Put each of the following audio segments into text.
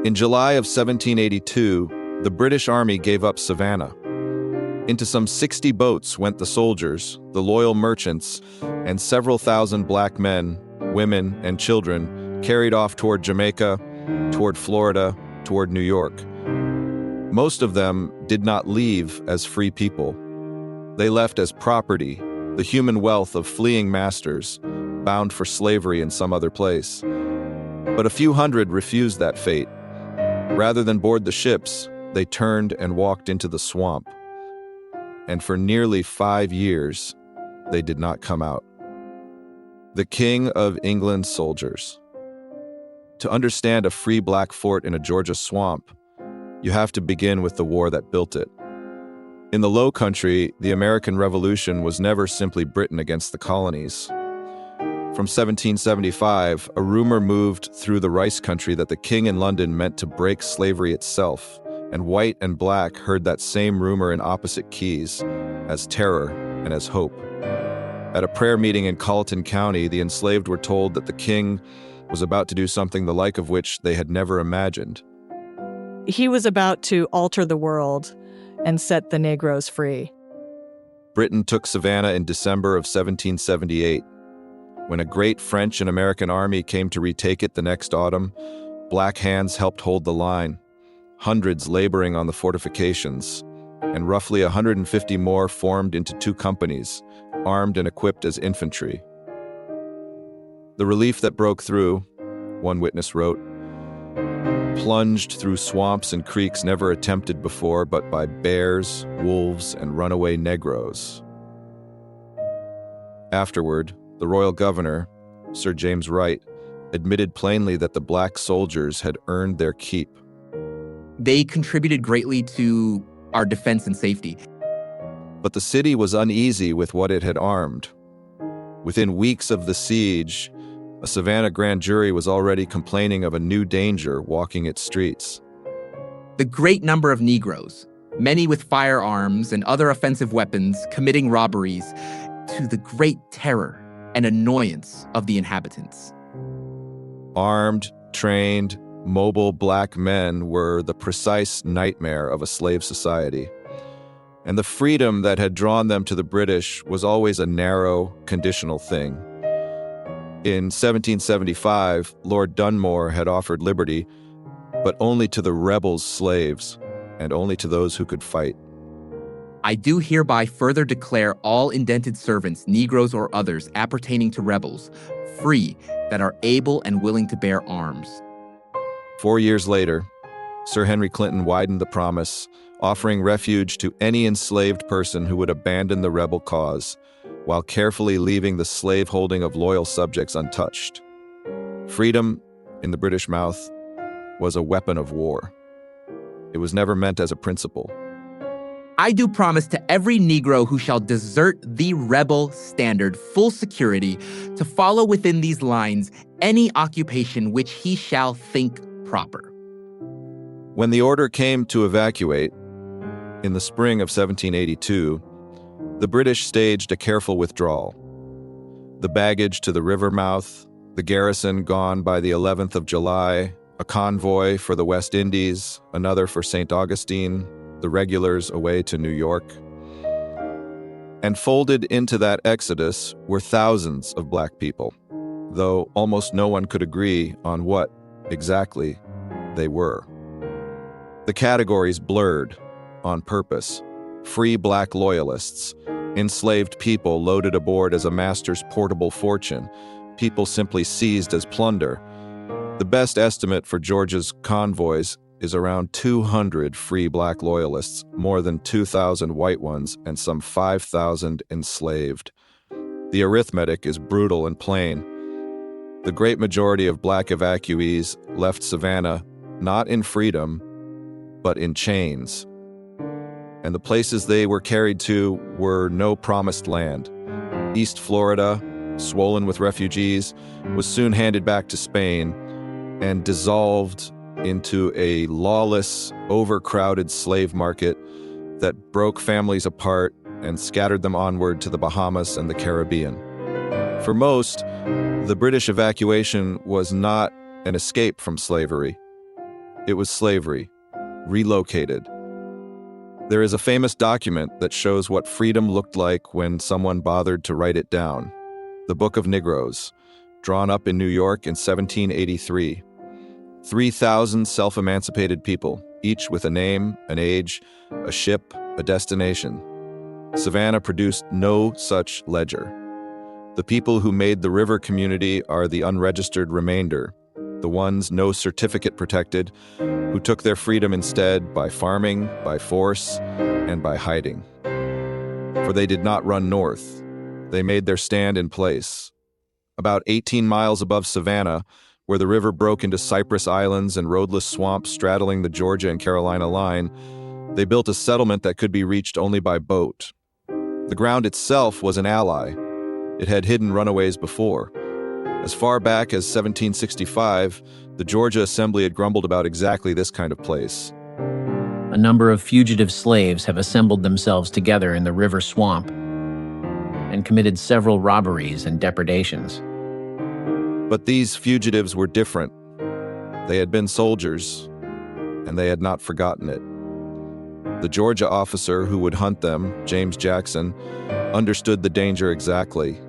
In July of 1782, the British Army gave up Savannah. Into some 60 boats went the soldiers, the loyal merchants, and several thousand black men, women, and children carried off toward Jamaica, toward Florida, toward New York. Most of them did not leave as free people. They left as property, the human wealth of fleeing masters, bound for slavery in some other place. But a few hundred refused that fate. Rather than board the ships, they turned and walked into the swamp. And for nearly 5 years, they did not come out. The King of England's soldiers. To understand a free black fort in a Georgia swamp, you have to begin with the war that built it. In the Low Country, the American Revolution was never simply Britain against the colonies. From 1775, a rumor moved through the rice country that the king in London meant to break slavery itself, and white and black heard that same rumor in opposite keys, as terror and as hope. At a prayer meeting in Colleton County, the enslaved were told that the king was about to do something the like of which they had never imagined. He was about to alter the world and set the Negroes free. Britain took Savannah in December of 1778. When a great French and American army came to retake it the next autumn, black hands helped hold the line, hundreds laboring on the fortifications, and roughly 150 more formed into 2 companies, armed and equipped as infantry. The relief that broke through, one witness wrote, plunged through swamps and creeks never attempted before but by bears, wolves, and runaway Negroes. Afterward, the royal governor, Sir James Wright, admitted plainly that the black soldiers had earned their keep. They contributed greatly to our defense and safety. But the city was uneasy with what it had armed. Within weeks of the siege, a Savannah grand jury was already complaining of a new danger walking its streets. The great number of Negroes, many with firearms and other offensive weapons, committing robberies, to the great terror and annoyance of the inhabitants. Armed, trained, mobile black men were the precise nightmare of a slave society. And the freedom that had drawn them to the British was always a narrow, conditional thing. In 1775, Lord Dunmore had offered liberty, but only to the rebels' slaves, and only to those who could fight. I do hereby further declare all indented servants, Negroes or others, appertaining to rebels, free that are able and willing to bear arms. 4 years later, Sir Henry Clinton widened the promise, offering refuge to any enslaved person who would abandon the rebel cause, while carefully leaving the slave-holding of loyal subjects untouched. Freedom, in the British mouth, was a weapon of war. It was never meant as a principle. I do promise to every Negro who shall desert the rebel standard full security to follow within these lines any occupation which he shall think proper. When the order came to evacuate, in the spring of 1782, the British staged a careful withdrawal. The baggage to the river mouth, the garrison gone by the 11th of July, a convoy for the West Indies, another for St. Augustine, the regulars away to New York. And folded into that exodus were thousands of black people, though almost no one could agree on what, exactly, they were. The categories blurred, on purpose. Free Black Loyalists, enslaved people loaded aboard as a master's portable fortune, people simply seized as plunder. The best estimate for Georgia's convoys is around 200 free Black Loyalists, more than 2,000 white ones, and some 5,000 enslaved. The arithmetic is brutal and plain. The great majority of black evacuees left Savannah not in freedom, but in chains. And the places they were carried to were no promised land. East Florida, swollen with refugees, was soon handed back to Spain and dissolved into a lawless, overcrowded slave market that broke families apart and scattered them onward to the Bahamas and the Caribbean. For most, the British evacuation was not an escape from slavery. It was slavery, relocated. There is a famous document that shows what freedom looked like when someone bothered to write it down. The Book of Negroes, drawn up in New York in 1783. 3,000 self-emancipated people, each with a name, an age, a ship, a destination. Savannah produced no such ledger. The people who made the river community are the unregistered remainder, the ones no certificate protected, who took their freedom instead by farming, by force, and by hiding. For they did not run north. They made their stand in place. About 18 miles above Savannah, where the river broke into cypress islands and roadless swamps straddling the Georgia and Carolina line, they built a settlement that could be reached only by boat. The ground itself was an ally. It had hidden runaways before. As far back as 1765, the Georgia Assembly had grumbled about exactly this kind of place. A number of fugitive slaves have assembled themselves together in the river swamp and committed several robberies and depredations. But these fugitives were different. They had been soldiers, and they had not forgotten it. The Georgia officer who would hunt them, James Jackson, understood the danger exactly.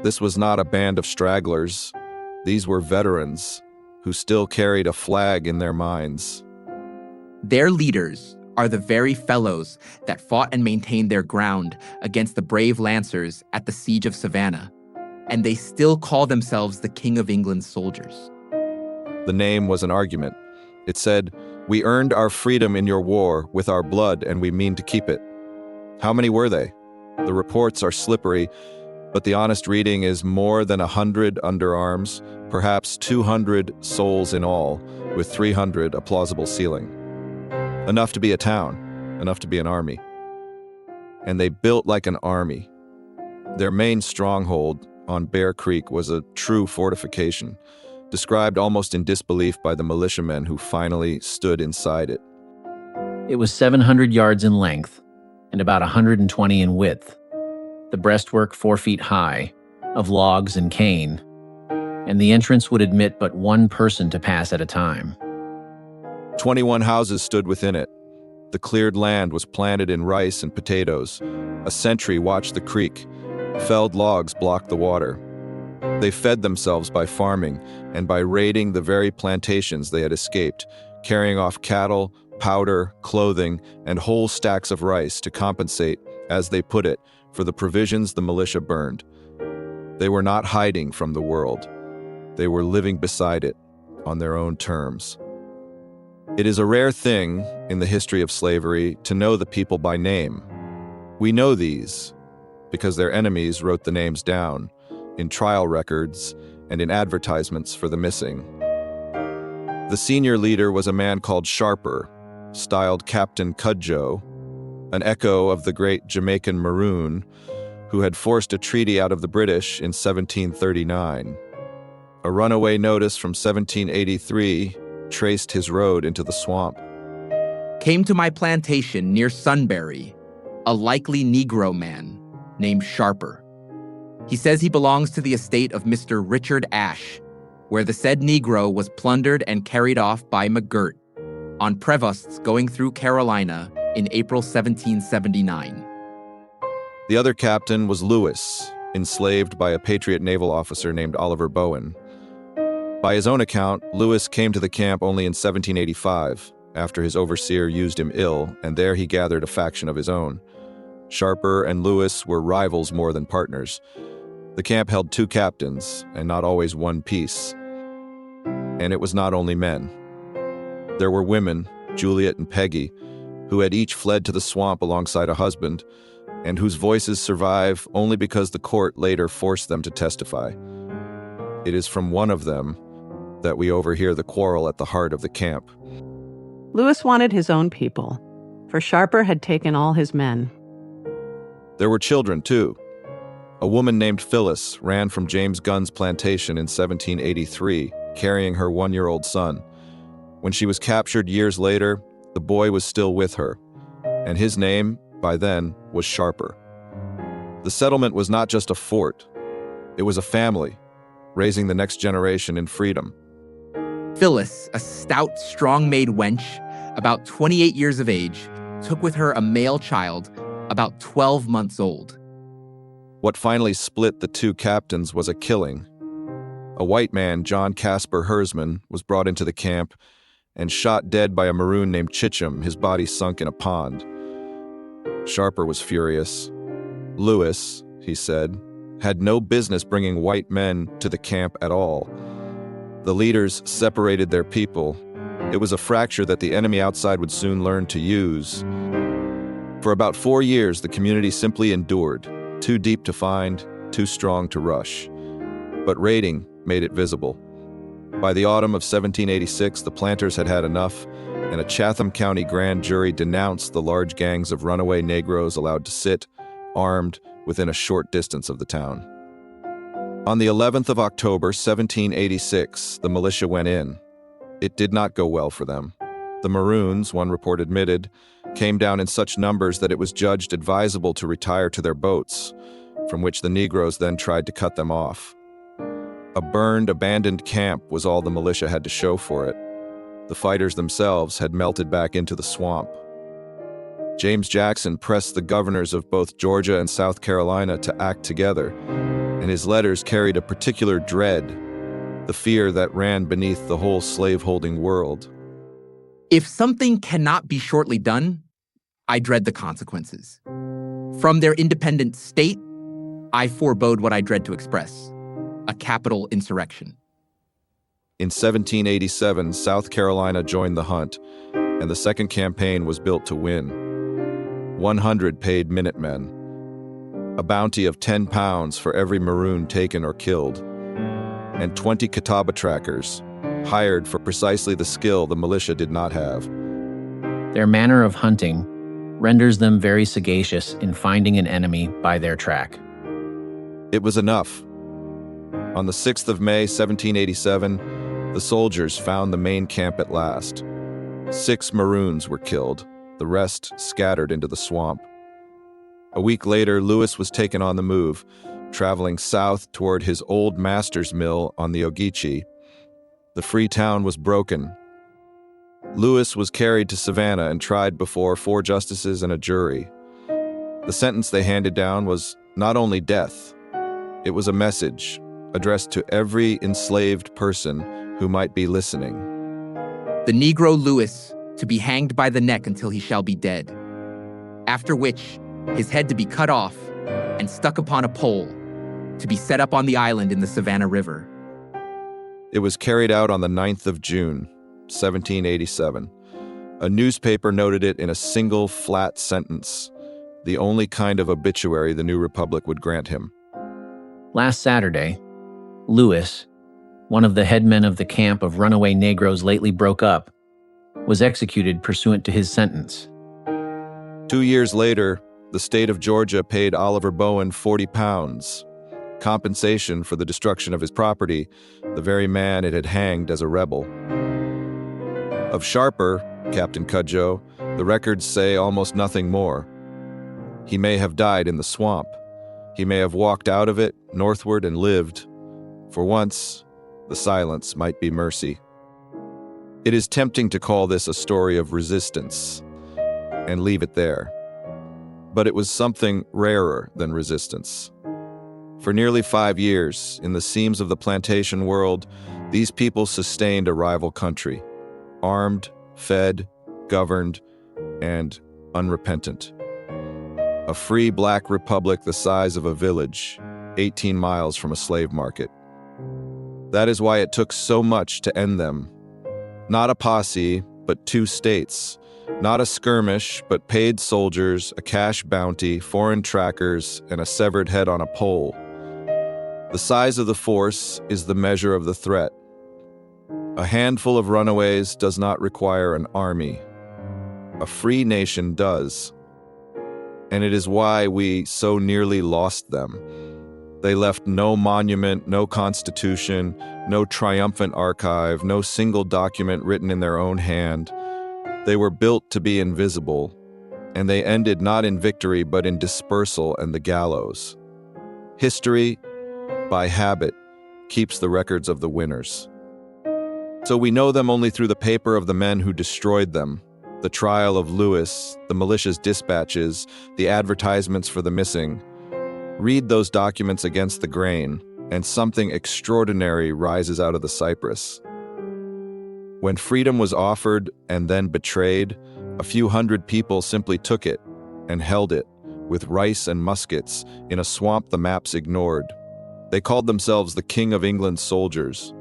This was not a band of stragglers. These were veterans who still carried a flag in their minds. Their leaders are the very fellows that fought and maintained their ground against the brave Lancers at the siege of Savannah, and they still call themselves the King of England's soldiers. The name was an argument. It said, "We earned our freedom in your war with our blood, and we mean to keep it." How many were they? The reports are slippery, but the honest reading is more than 100 underarms, perhaps 200 souls in all, with 300 a plausible ceiling. Enough to be a town, enough to be an army. And they built like an army. Their main stronghold on Bear Creek was a true fortification, described almost in disbelief by the militiamen who finally stood inside it. It was 700 yards in length and about 120 in width. The breastwork 4 feet high, of logs and cane, and the entrance would admit but one person to pass at a time. 21 houses stood within it. The cleared land was planted in rice and potatoes. A sentry watched the creek. Felled logs blocked the water. They fed themselves by farming and by raiding the very plantations they had escaped, carrying off cattle, powder, clothing, and whole stacks of rice to compensate, as they put it, for the provisions the militia burned. They were not hiding from the world. They were living beside it on their own terms. It is a rare thing in the history of slavery to know the people by name. We know these because their enemies wrote the names down in trial records and in advertisements for the missing. The senior leader was a man called Sharper, styled Captain Cudjoe, an echo of the great Jamaican maroon who had forced a treaty out of the British in 1739. A runaway notice from 1783 traced his road into the swamp. Came to my plantation near Sunbury, a likely Negro man named Sharper. He says he belongs to the estate of Mr. Richard Ashe, where the said Negro was plundered and carried off by McGirt on Prevosts going through Carolina in April 1779. The other captain was Lewis, enslaved by a Patriot naval officer named Oliver Bowen. By his own account, Lewis came to the camp only in 1785, after his overseer used him ill, and there he gathered a faction of his own. Sharper and Lewis were rivals more than partners. The camp held 2 captains, and not always one piece. And it was not only men. There were women, Juliet and Peggy, who had each fled to the swamp alongside a husband, and whose voices survive only because the court later forced them to testify. It is from one of them that we overhear the quarrel at the heart of the camp. Lewis wanted his own people, for Sharper had taken all his men. There were children, too. A woman named Phyllis ran from James Gunn's plantation in 1783, carrying her 1-year-old son. When she was captured years later, the boy was still with her, and his name, by then, was Sharper. The settlement was not just a fort. It was a family, raising the next generation in freedom. Phyllis, a stout, strong-made wench, about 28 years of age, took with her a male child, about 12 months old. What finally split the two captains was a killing. A white man, John Casper Hersman, was brought into the camp and shot dead by a maroon named Cudjoe, his body sunk in a pond. Sharper was furious. Lewis, he said, had no business bringing white men to the camp at all. The leaders separated their people. It was a fracture that the enemy outside would soon learn to use. For about 4 years, the community simply endured, too deep to find, too strong to rush. But raiding made it visible. By the autumn of 1786, the planters had had enough, and a Chatham County grand jury denounced the large gangs of runaway Negroes allowed to sit, armed, within a short distance of the town. On the 11th of October, 1786, the militia went in. It did not go well for them. The maroons, one report admitted, came down in such numbers that it was judged advisable to retire to their boats, from which the Negroes then tried to cut them off. A burned, abandoned camp was all the militia had to show for it. The fighters themselves had melted back into the swamp. James Jackson pressed the governors of both Georgia and South Carolina to act together, and his letters carried a particular dread, the fear that ran beneath the whole slave-holding world. If something cannot be shortly done, I dread the consequences. From their independent state, I forebode what I dread to express: a capital insurrection. In 1787, South Carolina joined the hunt, and the second campaign was built to win. 100 paid Minutemen, a bounty of 10 pounds for every maroon taken or killed, and 20 Catawba trackers, hired for precisely the skill the militia did not have. Their manner of hunting renders them very sagacious in finding an enemy by their track. It was enough. On the 6th of May, 1787, the soldiers found the main camp at last. 6 maroons were killed, the rest scattered into the swamp. A week later, Lewis was taken on the move, traveling south toward his old master's mill on the Ogeechee. The free town was broken. Lewis was carried to Savannah and tried before 4 justices and a jury. The sentence they handed down was not only death, it was a message addressed to every enslaved person who might be listening. The Negro Lewis to be hanged by the neck until he shall be dead, after which his head to be cut off and stuck upon a pole to be set up on the island in the Savannah River. It was carried out on the 9th of June, 1787. A newspaper noted it in a single flat sentence, the only kind of obituary the new republic would grant him. Last Saturday, Lewis, one of the headmen of the camp of runaway Negroes lately broke up, was executed pursuant to his sentence. 2 years later, the state of Georgia paid Oliver Bowen 40 pounds, compensation for the destruction of his property, the very man it had hanged as a rebel. Of Sharper, Captain Cudjoe, the records say almost nothing more. He may have died in the swamp. He may have walked out of it, northward, and lived. For once, the silence might be mercy. It is tempting to call this a story of resistance and leave it there. But it was something rarer than resistance. For nearly 5 years, in the seams of the plantation world, these people sustained a rival country, armed, fed, governed, and unrepentant. A free black republic the size of a village, 18 miles from a slave market. That is why it took so much to end them. Not a posse, but 2 states. Not a skirmish, but paid soldiers, a cash bounty, foreign trackers, and a severed head on a pole. The size of the force is the measure of the threat. A handful of runaways does not require an army. A free nation does. And it is why we so nearly lost them. They left no monument, no constitution, no triumphant archive, no single document written in their own hand. They were built to be invisible, and they ended not in victory but in dispersal and the gallows. History, by habit, keeps the records of the winners. So we know them only through the paper of the men who destroyed them, the trial of Lewis, the militia's dispatches, the advertisements for the missing. Read those documents against the grain, and something extraordinary rises out of the cypress. When freedom was offered and then betrayed, a few hundred people simply took it and held it, with rice and muskets, in a swamp the maps ignored. They called themselves the King of England's soldiers.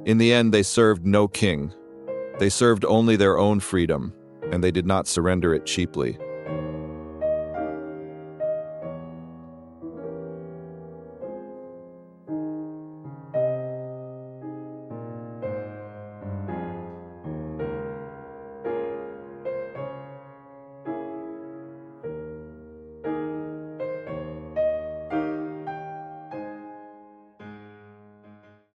In the end, they served no king. They served only their own freedom, and they did not surrender it cheaply.